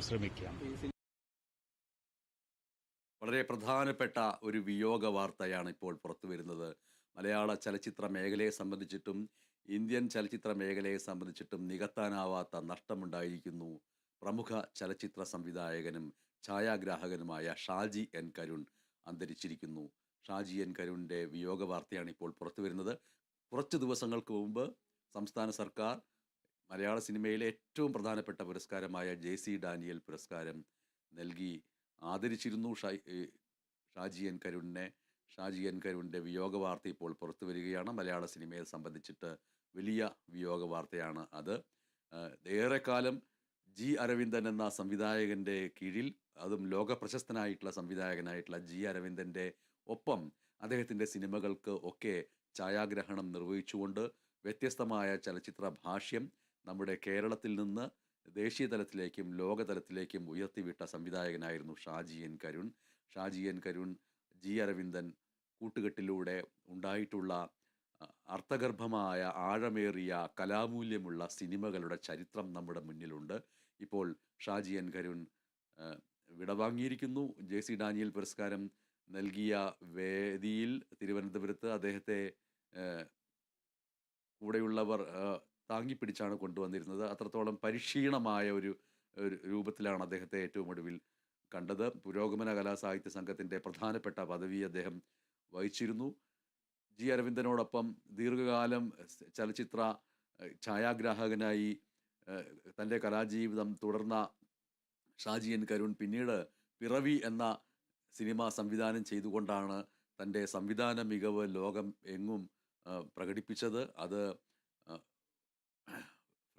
ശ്രമിക്കാം. വളരെ പ്രധാനപ്പെട്ട ഒരു വിയോഗ വാർത്തയാണ് ഇപ്പോൾ പുറത്തു വരുന്നത്. മലയാള ചലച്ചിത്ര മേഖലയെ സംബന്ധിച്ചിട്ടും ഇന്ത്യൻ ചലച്ചിത്ര മേഖലയെ സംബന്ധിച്ചിട്ടും നികത്താനാവാത്ത നഷ്ടമുണ്ടായിരിക്കുന്നു. പ്രമുഖ ചലച്ചിത്ര സംവിധായകനും ഛായാഗ്രാഹകനുമായ ഷാജി എൻ കരുൺ അന്തരിച്ചിരിക്കുന്നു. ഷാജി എൻ കരുണിൻ്റെ വിയോഗ വാർത്തയാണ് ഇപ്പോൾ പുറത്തു വരുന്നത്. കുറച്ച് ദിവസങ്ങൾക്ക് മുമ്പ് സംസ്ഥാന സർക്കാർ മലയാള സിനിമയിലെ ഏറ്റവും പ്രധാനപ്പെട്ട പുരസ്കാരമായ JC ഡാനിയൽ പുരസ്കാരം നൽകി ആദരിച്ചിരുന്നു ഷാജി എൻ കരുണിനെ. ഷാജി എൻ കരുണിൻ്റെ വിയോഗ വാർത്ത ഇപ്പോൾ പുറത്തു വരികയാണ്. മലയാള സിനിമയെ സംബന്ധിച്ചിട്ട് വലിയ വിയോഗ വാർത്തയാണ് അത്. ഏറെക്കാലം അരവിന്ദൻ എന്ന സംവിധായകൻ്റെ കീഴിൽ, അതും ലോക പ്രശസ്തനായിട്ടുള്ള സംവിധായകനായിട്ടുള്ള അരവിന്ദൻ്റെ ഒപ്പം അദ്ദേഹത്തിൻ്റെ സിനിമകൾക്ക് ഒക്കെ ഛായാഗ്രഹണം നിർവഹിച്ചുകൊണ്ട് വ്യത്യസ്തമായ ചലച്ചിത്ര ഭാഷ്യം നമ്മുടെ കേരളത്തിൽ നിന്ന് ദേശീയ തലത്തിലേക്കും ലോകതലത്തിലേക്കും ഉയർത്തിവിട്ട സംവിധായകനായിരുന്നു ഷാജി എൻ കരുൺ. ഷാജി എൻ കരുൺ അരവിന്ദൻ കൂട്ടുകെട്ടിലൂടെ ഉണ്ടായിട്ടുള്ള അർത്ഥഗർഭമായ ആഴമേറിയ കലാമൂല്യമുള്ള സിനിമകളുടെ ചരിത്രം നമ്മുടെ മുന്നിലുണ്ട്. ഇപ്പോൾ ഷാജി എൻ കരുൺ വിടവാങ്ങിയിരിക്കുന്നു. JC ഡാനിയൽ പുരസ്കാരം നൽകിയ വേദിയിൽ തിരുവനന്തപുരത്ത് അദ്ദേഹത്തെ കൂടെയുള്ളവർ താങ്ങിപ്പിടിച്ചാണ് കൊണ്ടുവന്നിരുന്നത്. അത്രത്തോളം പരിക്ഷീണമായ ഒരു രൂപത്തിലാണ് അദ്ദേഹത്തെ ഏറ്റവും ഒടുവിൽ കണ്ടത്. പുരോഗമന കലാസാഹിത്യ സംഘത്തിൻ്റെ പ്രധാനപ്പെട്ട പദവി അദ്ദേഹം വഹിച്ചിരുന്നു. അരവിന്ദനോടൊപ്പം ദീർഘകാലം ചലച്ചിത്ര ഛായാഗ്രാഹകനായി തൻ്റെ കലാജീവിതം തുടർന്ന ഷാജി എൻ കരുൺ പിന്നീട് പിറവി എന്ന സിനിമ സംവിധാനം ചെയ്തുകൊണ്ടാണ് തൻ്റെ സംവിധാന മികവ് ലോകം എങ്ങും പ്രകടിപ്പിച്ചത്. അത്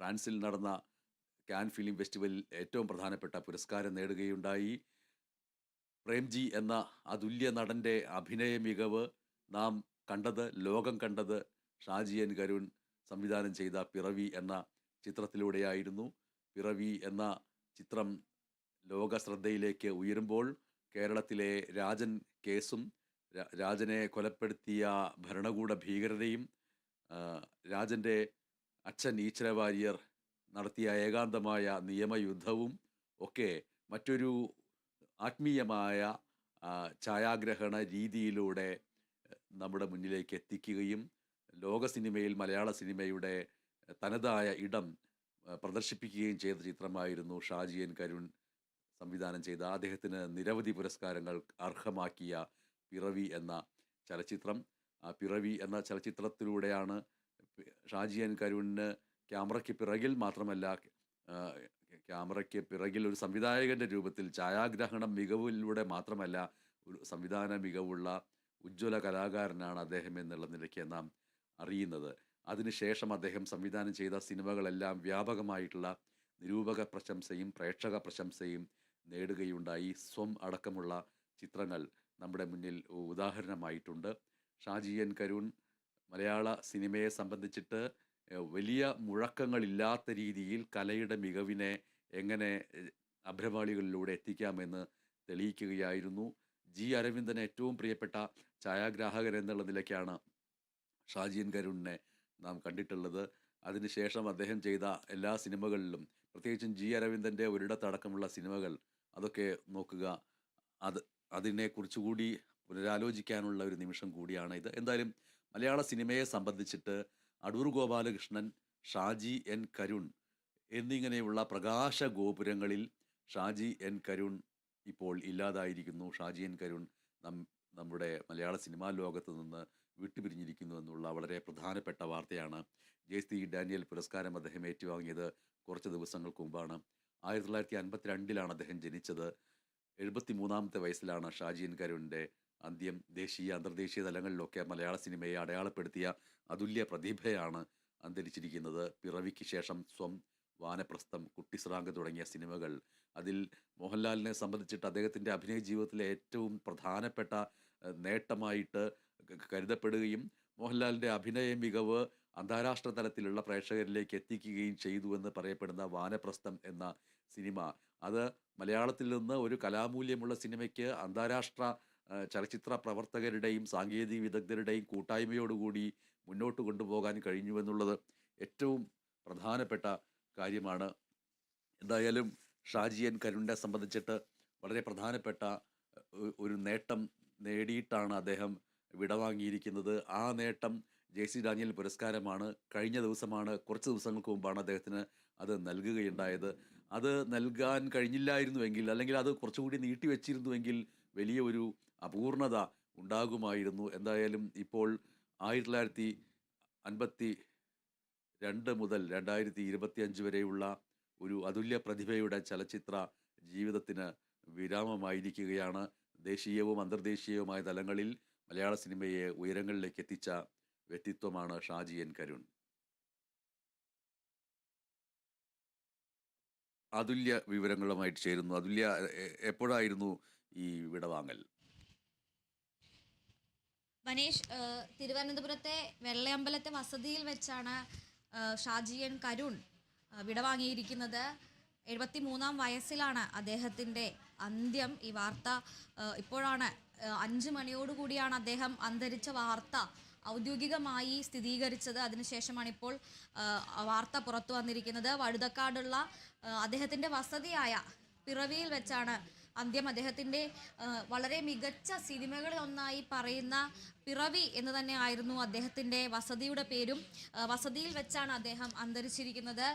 ഫ്രാൻസിൽ നടന്ന കാൻ ഫിലിം ഫെസ്റ്റിവലിൽ ഏറ്റവും പ്രധാനപ്പെട്ട പുരസ്കാരം നേടുകയുണ്ടായി. പ്രേംജി എന്ന അതുല്യ നടൻ്റെ അഭിനയ മികവ് നാം കണ്ടത്, ലോകം കണ്ടത് ഷാജി എൻ കരുൺ സംവിധാനം ചെയ്ത പിറവി എന്ന ചിത്രത്തിലൂടെയായിരുന്നു. പിറവി എന്ന ചിത്രം ലോക ശ്രദ്ധയിലേക്ക് ഉയരുമ്പോൾ കേരളത്തിലെ രാജൻ കേസും രാജനെ കൊലപ്പെടുത്തിയ ഭരണകൂട ഭീകരതയും രാജൻ്റെ അച്ഛൻ ഈശ്വരവാര്യർ നടത്തിയ ഏകാന്തമായ നിയമയുദ്ധവും ഒക്കെ മറ്റൊരു ആത്മീയമായ ഛായാഗ്രഹണ രീതിയിലൂടെ നമ്മുടെ മുന്നിലേക്ക് എത്തിക്കുകയും ലോക സിനിമയിൽ മലയാള സിനിമയുടെ തനതായ ഇടം പ്രദർശിപ്പിക്കുകയും ചെയ്ത ചിത്രമായിരുന്നു ഷാജി എൻ കരുൺ സംവിധാനം ചെയ്ത, അദ്ദേഹത്തിന് നിരവധി പുരസ്കാരങ്ങൾ അർഹമാക്കിയ പിറവി എന്ന ചലച്ചിത്രം. പിറവി എന്ന ചലച്ചിത്രത്തിലൂടെയാണ് ഷാജി എൻ കരുണിന് ക്യാമറയ്ക്ക് പിറകിൽ മാത്രമല്ല, ക്യാമറയ്ക്ക് പിറകിൽ ഒരു സംവിധായകൻ്റെ രൂപത്തിൽ ഛായാഗ്രഹണം മികവിലൂടെ മാത്രമല്ല, ഒരു സംവിധാന മികവുള്ള ഉജ്ജ്വല കലാകാരനാണ് അദ്ദേഹം എന്നുള്ള നിലയ്ക്ക് നാം അറിയുന്നത്. അതിനുശേഷം അദ്ദേഹം സംവിധാനം ചെയ്ത സിനിമകളെല്ലാം വ്യാപകമായിട്ടുള്ള നിരൂപക പ്രശംസയും പ്രേക്ഷക പ്രശംസയും നേടുകയുണ്ടായി. സ്വം അടക്കമുള്ള ചിത്രങ്ങൾ നമ്മുടെ മുന്നിൽ ഉദാഹരണമായിട്ടുണ്ട്. ഷാജി എൻ കരുൺ മലയാള സിനിമയെ സംബന്ധിച്ചിട്ട് വലിയ മുഴക്കങ്ങളില്ലാത്ത രീതിയിൽ കലയുടെ മികവിനെ എങ്ങനെ അഭ്രപാളികളിലൂടെ എത്തിക്കാമെന്ന് തെളിയിക്കുകയായിരുന്നു. അരവിന്ദന് ഏറ്റവും പ്രിയപ്പെട്ട ഛായാഗ്രാഹകൻ എന്നുള്ള നിലയ്ക്കാണ് ഷാജി എൻ കരുണിനെ നാം കണ്ടിട്ടുള്ളത്. അതിനുശേഷം അദ്ദേഹം ചെയ്ത എല്ലാ സിനിമകളിലും, പ്രത്യേകിച്ചും അരവിന്ദൻ്റെ ഒരിടത്തടക്കമുള്ള സിനിമകൾ, അതൊക്കെ നോക്കുക. അതിനെക്കുറിച്ചുകൂടി പുനരാലോചിക്കാനുള്ള ഒരു നിമിഷം കൂടിയാണ് ഇത്. എന്തായാലും മലയാള സിനിമയെ സംബന്ധിച്ചിട്ട് അടൂർ ഗോപാലകൃഷ്ണൻ, ഷാജി എൻ കരുൺ എന്നിങ്ങനെയുള്ള പ്രകാശ ഗോപുരങ്ങളിൽ ഷാജി എൻ കരുൺ ഇപ്പോൾ ഇല്ലാതായിരിക്കുന്നു. ഷാജി എൻ കരുൺ നമ്മുടെ മലയാള സിനിമാ ലോകത്ത് നിന്ന് വിട്ടുപിരിഞ്ഞിരിക്കുന്നു എന്നുള്ള വളരെ പ്രധാനപ്പെട്ട വാർത്തയാണ്. JC ഡാനിയൽ പുരസ്കാരം അദ്ദേഹം ഏറ്റുവാങ്ങിയത് കുറച്ച് ദിവസങ്ങൾക്ക് മുമ്പാണ്. 1952 അദ്ദേഹം ജനിച്ചത്. 73-ാമത്തെ വയസ്സിലാണ് ഷാജി എൻ കരുണിൻ്റെ അന്ത്യം. ദേശീയ അന്തർദേശീയ തലങ്ങളിലൊക്കെ മലയാള സിനിമയെ അടയാളപ്പെടുത്തിയ അതുല്യ പ്രതിഭയാണ് അന്തരിച്ചിരിക്കുന്നത്. പിറവിക്ക് ശേഷം സ്വം, വാനപ്രസ്ഥം, കുട്ടിസ്രാങ്ക് തുടങ്ങിയ സിനിമകൾ, അതിൽ മോഹൻലാലിനെ സംബന്ധിച്ചിട്ട് അദ്ദേഹത്തിൻ്റെ അഭിനയ ജീവിതത്തിലെ ഏറ്റവും പ്രധാനപ്പെട്ട നേട്ടമായിട്ട് കരുതപ്പെടുകയും മോഹൻലാലിൻ്റെ അഭിനയ മികവ് അന്താരാഷ്ട്ര തലത്തിലുള്ള പ്രേക്ഷകരിലേക്ക് എത്തിക്കുകയും ചെയ്തു എന്ന് പറയപ്പെടുന്ന വാനപ്രസ്ഥം എന്ന സിനിമ, അത് മലയാളത്തിൽ നിന്ന് ഒരു കലാമൂല്യമുള്ള സിനിമയ്ക്ക് അന്താരാഷ്ട്ര ചലച്ചിത്ര പ്രവർത്തകരുടെയും സാങ്കേതിക വിദഗ്ധരുടെയും കൂട്ടായ്മയോടുകൂടി മുന്നോട്ട് കൊണ്ടുപോകാൻ കഴിഞ്ഞുവെന്നുള്ളത് ഏറ്റവും പ്രധാനപ്പെട്ട കാര്യമാണ്. എന്തായാലും ഷാജി എൻ കരുണിനെ സംബന്ധിച്ചിട്ട് വളരെ പ്രധാനപ്പെട്ട ഒരു നേട്ടം നേടിയിട്ടാണ് അദ്ദേഹം വിടവാങ്ങിയിരിക്കുന്നത്. ആ നേട്ടം ജെ.സി. ഡാനിയൽ പുരസ്കാരമാണ്. കഴിഞ്ഞ ദിവസമാണ്, കുറച്ച് ദിവസങ്ങൾക്ക് മുമ്പാണ് അദ്ദേഹത്തിന് അത് നൽകുകയുണ്ടായത്. അത് നൽകാൻ കഴിഞ്ഞില്ലായിരുന്നുവെങ്കിൽ, അല്ലെങ്കിൽ അത് കുറച്ചുകൂടി നീട്ടിവെച്ചിരുന്നുവെങ്കിൽ വലിയ ഒരു അപൂർണത ഉണ്ടാകുമായിരുന്നു. എന്തായാലും ഇപ്പോൾ 1952 മുതൽ 2025 വരെയുള്ള ഒരു അതുല്യ പ്രതിഭയുടെ ചലച്ചിത്ര ജീവിതത്തിന് വിരാമമായിരിക്കുകയാണ്. ദേശീയവും അന്തർദേശീയവുമായ തലങ്ങളിൽ മലയാള സിനിമയെ ഉയരങ്ങളിലേക്ക് എത്തിച്ച വ്യക്തിത്വമാണ് ഷാജി എൻ കരുൺ. അതുല്യ വിവരങ്ങളുമായിട്ട് ചേരുന്നു. അതുല്യ, എപ്പോഴായിരുന്നു ഈ വിടവാങ്ങൽ? മനീഷ്, തിരുവനന്തപുരത്തെ വെള്ളയമ്പലത്തെ വസതിയിൽ വെച്ചാണ് ഷാജി എൻ കരുൺ വിടവാങ്ങിയിരിക്കുന്നത്. 73-ാം വയസ്സിലാണ് അദ്ദേഹത്തിൻ്റെ അന്ത്യം. ഈ വാർത്ത ഇപ്പോഴാണ് 5 മണിയോടുകൂടിയാണ് അദ്ദേഹം അന്തരിച്ച വാർത്ത ഔദ്യോഗികമായി സ്ഥിരീകരിച്ചത്. അതിനുശേഷമാണ് ഇപ്പോൾ വാർത്ത പുറത്തു വന്നിരിക്കുന്നത്. വഴുതക്കാടുള്ള അദ്ദേഹത്തിൻ്റെ വസതിയായ പിറവിയിൽ വെച്ചാണ് അന്ത്യം. അദ്ദേഹത്തിൻ്റെ വളരെ മികച്ച സിനിമകളിൽ ഒന്നായി പറയുന്ന പിറവി എന്ന് തന്നെ ആയിരുന്നു അദ്ദേഹത്തിൻ്റെ വസതിയുടെ പേരും. വസതിയിൽ വെച്ചാണ് അദ്ദേഹം അന്തരിച്ചിരിക്കുന്നത്.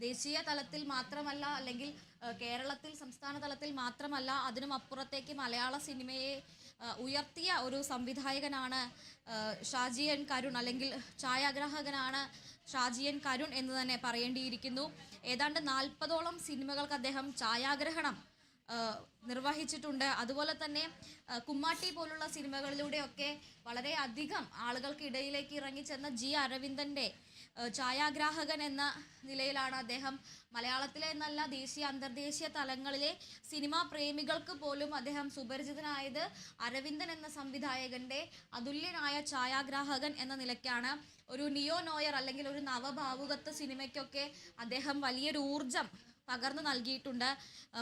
ദേശീയ തലത്തിൽ മാത്രമല്ല, അല്ലെങ്കിൽ കേരളത്തിൽ സംസ്ഥാന തലത്തിൽ മാത്രമല്ല, അതിനും അപ്പുറത്തേക്ക് മലയാള സിനിമയെ ഉയർത്തിയ ഒരു സംവിധായകനാണ് ഷാജി എൻ കരുൺ, അല്ലെങ്കിൽ ഛായാഗ്രാഹകനാണ് ഷാജി എൻ കരുൺ എന്ന് തന്നെ പറയേണ്ടിയിരിക്കുന്നു. ഏതാണ്ട് 40ഓളം സിനിമകൾക്ക് അദ്ദേഹം ഛായാഗ്രഹണം നിർവഹിച്ചിട്ടുണ്ട്. അതുപോലെ തന്നെ കുമ്മാട്ടി പോലുള്ള സിനിമകളിലൂടെയൊക്കെ വളരെ അധികം ആളുകൾക്കിടയിലേക്ക് ഇറങ്ങിച്ചെന്ന ജി അരവിന്ദൻ്റെ ഛായാഗ്രാഹകൻ എന്ന നിലയിലാണ് അദ്ദേഹം മലയാളത്തിലെ എന്നല്ല, ദേശീയ അന്തർദേശീയ തലങ്ങളിലെ സിനിമാ പ്രേമികൾക്ക് പോലും അദ്ദേഹം സുപരിചിതനായത് അരവിന്ദൻ എന്ന സംവിധായകൻ്റെ അതുല്യനായ ഛായാഗ്രാഹകൻ എന്ന നിലയ്ക്കാണ്. ഒരു നിയോ നോയർ അല്ലെങ്കിൽ ഒരു നവഭാവുകത്വ സിനിമയ്ക്കൊക്കെ അദ്ദേഹം വലിയൊരു ഊർജം പകർന്നു നൽകിയിട്ടുണ്ട്.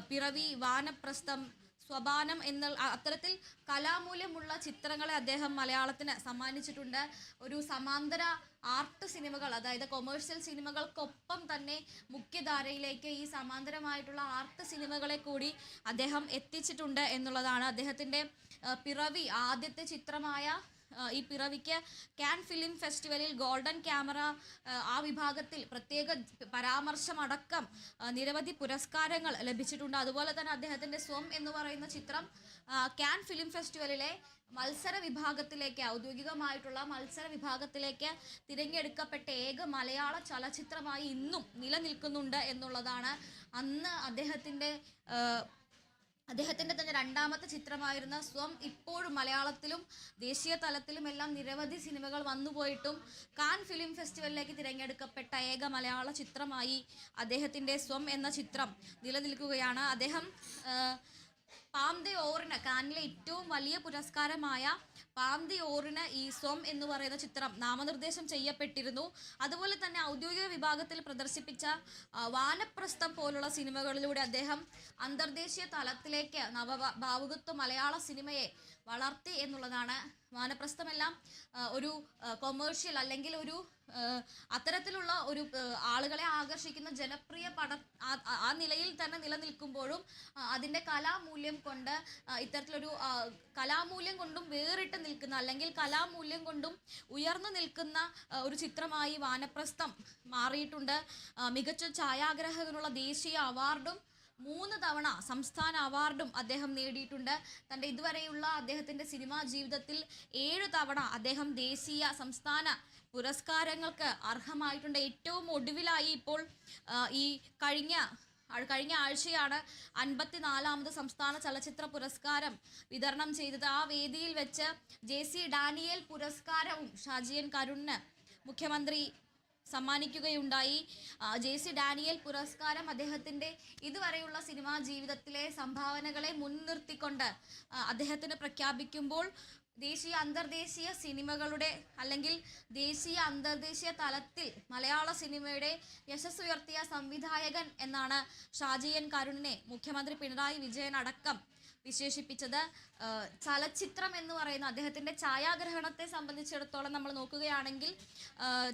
പിറവി, വാനപ്രസ്ഥം, സ്വപാനം എന്ന അത്തരത്തിൽ കലാമൂല്യമുള്ള ചിത്രങ്ങളെ അദ്ദേഹം മലയാളത്തിന് സമ്മാനിച്ചിട്ടുണ്ട്. ഒരു സമാന്തര ആർട്ട് സിനിമകൾ, അതായത് കൊമേഴ്ഷ്യൽ സിനിമകൾക്കൊപ്പം തന്നെ മുഖ്യധാരയിലേക്ക് ഈ സമാന്തരമായിട്ടുള്ള ആർട്ട് സിനിമകളെ കൂടി അദ്ദേഹം എത്തിച്ചിട്ടുണ്ട് എന്നുള്ളതാണ്. അദ്ദേഹത്തിൻ്റെ പിറവി, ആദ്യത്തെ ചിത്രമായ ഈ പിറവിക്ക് കാൻ ഫിലിം ഫെസ്റ്റിവലിൽ ഗോൾഡൻ ക്യാമറ ആ വിഭാഗത്തിൽ പ്രത്യേക പരാമർശമടക്കം നിരവധി പുരസ്കാരങ്ങൾ ലഭിച്ചിട്ടുണ്ട്. അതുപോലെ തന്നെ അദ്ദേഹത്തിൻ്റെ സ്വം എന്ന് പറയുന്ന ചിത്രം കാൻ ഫിലിം ഫെസ്റ്റിവലിലെ മത്സര വിഭാഗത്തിലേക്ക്, ഔദ്യോഗികമായിട്ടുള്ള മത്സര വിഭാഗത്തിലേക്ക് തിരഞ്ഞെടുക്കപ്പെട്ട ഏക മലയാള ചലച്ചിത്രമായി ഇന്നും നിലനിൽക്കുന്നുണ്ട് എന്നുള്ളതാണ്. അന്ന് അദ്ദേഹത്തിൻ്റെ തന്നെ രണ്ടാമത്തെ ചിത്രമായിരുന്ന സ്വം ഇപ്പോഴും മലയാളത്തിലും ദേശീയ തലത്തിലും എല്ലാം നിരവധി സിനിമകൾ വന്നുപോയിട്ടും കാൻ ഫിലിം ഫെസ്റ്റിവലിലേക്ക് തിരഞ്ഞെടുക്കപ്പെട്ട ഏക മലയാള ചിത്രമായി അദ്ദേഹത്തിൻ്റെ സ്വം എന്ന ചിത്രം നിലനിൽക്കുകയാണ്. അദ്ദേഹം പാം ദി ഓറിന്, കാനിലെ ഏറ്റവും വലിയ പുരസ്കാരമായ പാം ദി ഓറിന് ഈ സ്വം എന്ന് പറയുന്ന ചിത്രം നാമനിർദ്ദേശം ചെയ്യപ്പെട്ടിരുന്നു. അതുപോലെ തന്നെ ഔദ്യോഗിക വിഭാഗത്തിൽ പ്രദർശിപ്പിച്ച വാനപ്രസ്ഥം പോലുള്ള സിനിമകളിലൂടെ അദ്ദേഹം അന്തർദേശീയ തലത്തിലേക്ക് നവഭാവുകത്വ മലയാള സിനിമയെ വളർത്തി എന്നുള്ളതാണ്. വാനപ്രസ്ഥമെല്ലാം ഒരു കൊമേഴ്ഷ്യൽ അല്ലെങ്കിൽ ഒരു അത്തരത്തിലുള്ള ഒരു ആളുകളെ ആകർഷിക്കുന്ന ജനപ്രിയ ആ നിലയിൽ തന്നെ നിലനിൽക്കുമ്പോഴും അതിൻ്റെ കലാമൂല്യം കൊണ്ട്, ഇത്തരത്തിലൊരു കലാമൂല്യം കൊണ്ടും വേറിട്ട് നിൽക്കുന്ന, അല്ലെങ്കിൽ കലാമൂല്യം കൊണ്ടും ഉയർന്നു നിൽക്കുന്ന ഒരു ചിത്രമായി വാനപ്രസ്ഥം മാറിയിട്ടുണ്ട്. മികച്ച ഛായാഗ്രാഹകനുള്ള ദേശീയ അവാർഡും 3 തവണ സംസ്ഥാന അവാർഡും അദ്ദേഹം നേടിയിട്ടുണ്ട്. തൻ്റെ ഇതുവരെയുള്ള അദ്ദേഹത്തിൻ്റെ സിനിമാ ജീവിതത്തിൽ 7 തവണ അദ്ദേഹം ദേശീയ സംസ്ഥാന പുരസ്കാരങ്ങൾക്ക് അർഹമായിട്ടുണ്ട്. ഏറ്റവും ഒടുവിലായി ഇപ്പോൾ ഈ കഴിഞ്ഞ ആഴ്ചയാണ് 54ാമത് സംസ്ഥാന ചലച്ചിത്ര പുരസ്കാരം വിതരണം ചെയ്തത്. ആ വേദിയിൽ വെച്ച് ജെ.സി. ഡാനിയേൽ പുരസ്കാരവും ഷാജി എൻ കരുണിന് മുഖ്യമന്ത്രി സമ്മാനിക്കുകയുണ്ടായി. ജെ.സി. ഡാനിയേൽ പുരസ്കാരം അദ്ദേഹത്തിൻ്റെ ഇതുവരെയുള്ള സിനിമാ ജീവിതത്തിലെ സംഭാവനകളെ മുൻനിർത്തിക്കൊണ്ട് അദ്ദേഹത്തിന് പ്രഖ്യാപിക്കുമ്പോൾ ദേശീയ അന്തർദേശീയ സിനിമകളുടെ, അല്ലെങ്കിൽ ദേശീയ അന്തർദേശീയ തലത്തിൽ മലയാള സിനിമയുടെ യശസ്സുയർത്തിയ സംവിധായകൻ എന്നാണ് ഷാജി എൻ കരുണിനെ മുഖ്യമന്ത്രി പിണറായി വിജയൻ അടക്കം വിശേഷിപ്പിച്ചത്. ചലച്ചിത്രം എന്ന് പറയുന്ന അദ്ദേഹത്തിൻ്റെ ഛായാഗ്രഹണത്തെ സംബന്ധിച്ചിടത്തോളം നമ്മൾ നോക്കുകയാണെങ്കിൽ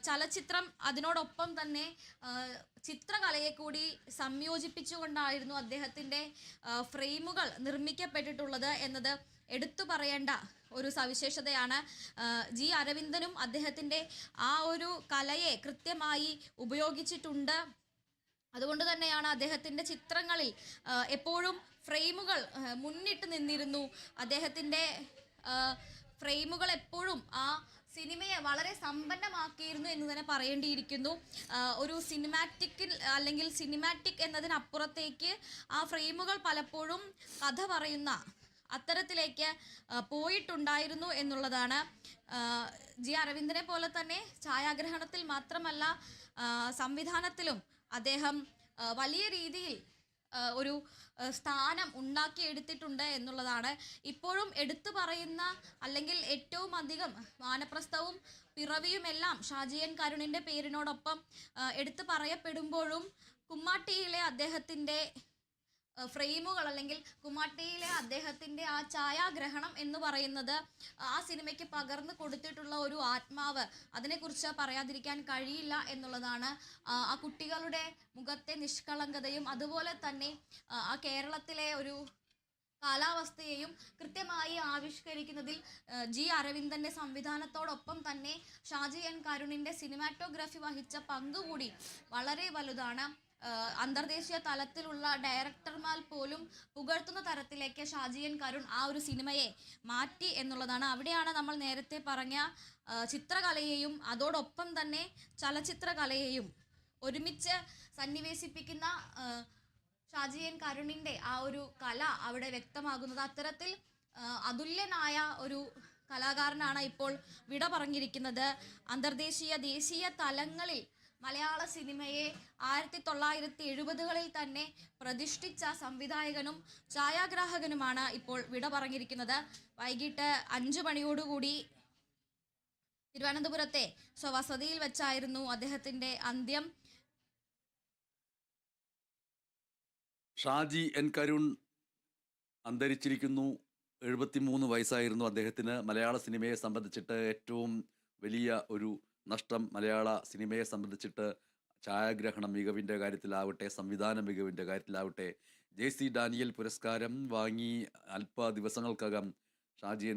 ചലച്ചിത്രം അതിനോടൊപ്പം തന്നെ ചിത്രകലയെ കൂടി സംയോജിപ്പിച്ചുകൊണ്ടായിരുന്നു അദ്ദേഹത്തിൻ്റെ ഫ്രെയിമുകൾ നിർമ്മിക്കപ്പെട്ടിട്ടുള്ളത് എന്നത് എടുത്തു പറയേണ്ട ഒരു സവിശേഷതയാണ്. ജി അരവിന്ദനും അദ്ദേഹത്തിൻ്റെ ആ ഒരു കലയെ കൃത്യമായി ഉപയോഗിച്ചിട്ടുണ്ട്. അതുകൊണ്ട് തന്നെയാണ് അദ്ദേഹത്തിൻ്റെ ചിത്രങ്ങളിൽ എപ്പോഴും ഫ്രെയിമുകൾ മുന്നിട്ട് നിന്നിരുന്നു. അദ്ദേഹത്തിൻ്റെ ഫ്രെയിമുകൾ എപ്പോഴും ആ സിനിമയെ വളരെ സമ്പന്നമാക്കിയിരുന്നു എന്ന് തന്നെ പറയേണ്ടിയിരിക്കുന്നു. ഒരു സിനിമാറ്റിക്കിൽ അല്ലെങ്കിൽ സിനിമാറ്റിക് എന്നതിനപ്പുറത്തേക്ക് ആ ഫ്രെയിമുകൾ പലപ്പോഴും കഥ പറയുന്ന അത്തരത്തിലേക്ക് പോയിട്ടുണ്ടായിരുന്നു എന്നുള്ളതാണ്. ജി അരവിന്ദനെ പോലെ തന്നെ ഛായാഗ്രഹണത്തിൽ മാത്രമല്ല സംവിധാനത്തിലും അദ്ദേഹം വലിയ രീതിയിൽ ഒരു സ്ഥാനം ഉണ്ടാക്കിയെടുത്തിട്ടുണ്ട് എന്നുള്ളതാണ്. ഇപ്പോഴും എടുത്തു പറയുന്ന അല്ലെങ്കിൽ ഏറ്റവും അധികം വാനപ്രസ്ഥവും പിറവിയുമെല്ലാം ഷാജി എൻ കരുണിൻ്റെ പേരിനോടൊപ്പം എടുത്തു പറയപ്പെടുമ്പോഴും കുമ്മാട്ടിയിലെ അദ്ദേഹത്തിൻ്റെ ഫ്രെയിമുകൾ അല്ലെങ്കിൽ കുമ്മാട്ടിയിലെ അദ്ദേഹത്തിൻ്റെ ആ ഛായാഗ്രഹണം എന്ന് പറയുന്നത് ആ സിനിമയ്ക്ക് പകർന്നു കൊടുത്തിട്ടുള്ള ഒരു ആത്മാവ്, അതിനെക്കുറിച്ച് പറയാതിരിക്കാൻ കഴിയില്ല എന്നുള്ളതാണ്. ആ കുട്ടികളുടെ മുഖത്തെ നിഷ്കളങ്കതയും അതുപോലെ തന്നെ ആ കേരളത്തിലെ ഒരു കാലാവസ്ഥയെയും കൃത്യമായി ആവിഷ്കരിക്കുന്നതിൽ ജി അരവിന്ദൻ്റെ സംവിധാനത്തോടൊപ്പം തന്നെ ഷാജി എൻ കരുണിൻ്റെ സിനിമാറ്റോഗ്രാഫി വഹിച്ച പങ്കുകൂടി വളരെ വലുതാണ്. അന്തർദേശീയ തലത്തിലുള്ള ഡയറക്ടർമാർ പോലും പുകഴ്ത്തുന്ന തരത്തിലേക്ക് ഷാജി എൻ കരുൺ ആ ഒരു സിനിമയെ മാറ്റി എന്നുള്ളതാണ്. അവിടെയാണ് നമ്മൾ നേരത്തെ പറഞ്ഞ ചിത്രകലയെയും അതോടൊപ്പം തന്നെ ചലച്ചിത്രകലയെയും ഒരുമിച്ച് സന്നിവേശിപ്പിക്കുന്ന ഷാജി എൻ കരുണിൻ്റെ ആ ഒരു കല അവിടെ വ്യക്തമാകുന്നത്. അത്തരത്തിൽ അതുല്യനായ ഒരു കലാകാരനാണ് ഇപ്പോൾ വിട പറഞ്ഞിരിക്കുന്നത്. അന്തർദേശീയ ദേശീയ തലങ്ങളിൽ മലയാള സിനിമയെ 1970കളിൽ തന്നെ പ്രതിഷ്ഠിച്ച സംവിധായകനും ഛായാഗ്രാഹകനുമാണ് ഇപ്പോൾ വിട പറഞ്ഞിരിക്കുന്നത്. വൈകിട്ട് 5 മണിയോടുകൂടി തിരുവനന്തപുരത്തെ സ്വവസതിയിൽ വെച്ചായിരുന്നു അദ്ദേഹത്തിൻ്റെ അന്ത്യം. ഷാജി എൻ കരുൺ അന്തരിച്ചിരിക്കുന്നു. 73 വയസ്സായിരുന്നു അദ്ദേഹത്തിന്. മലയാള സിനിമയെ സംബന്ധിച്ചിട്ട് ഏറ്റവും വലിയ ഒരു നഷ്ടം. മലയാള സിനിമയെ സംബന്ധിച്ചിട്ട് ഛായാഗ്രഹണ മികവിൻ്റെ കാര്യത്തിലാവട്ടെ, സംവിധാന മികവിൻ്റെ കാര്യത്തിലാവട്ടെ, JC ഡാനിയൽ പുരസ്കാരം വാങ്ങി അല്പ ദിവസങ്ങൾക്കകം ഷാജി എൻ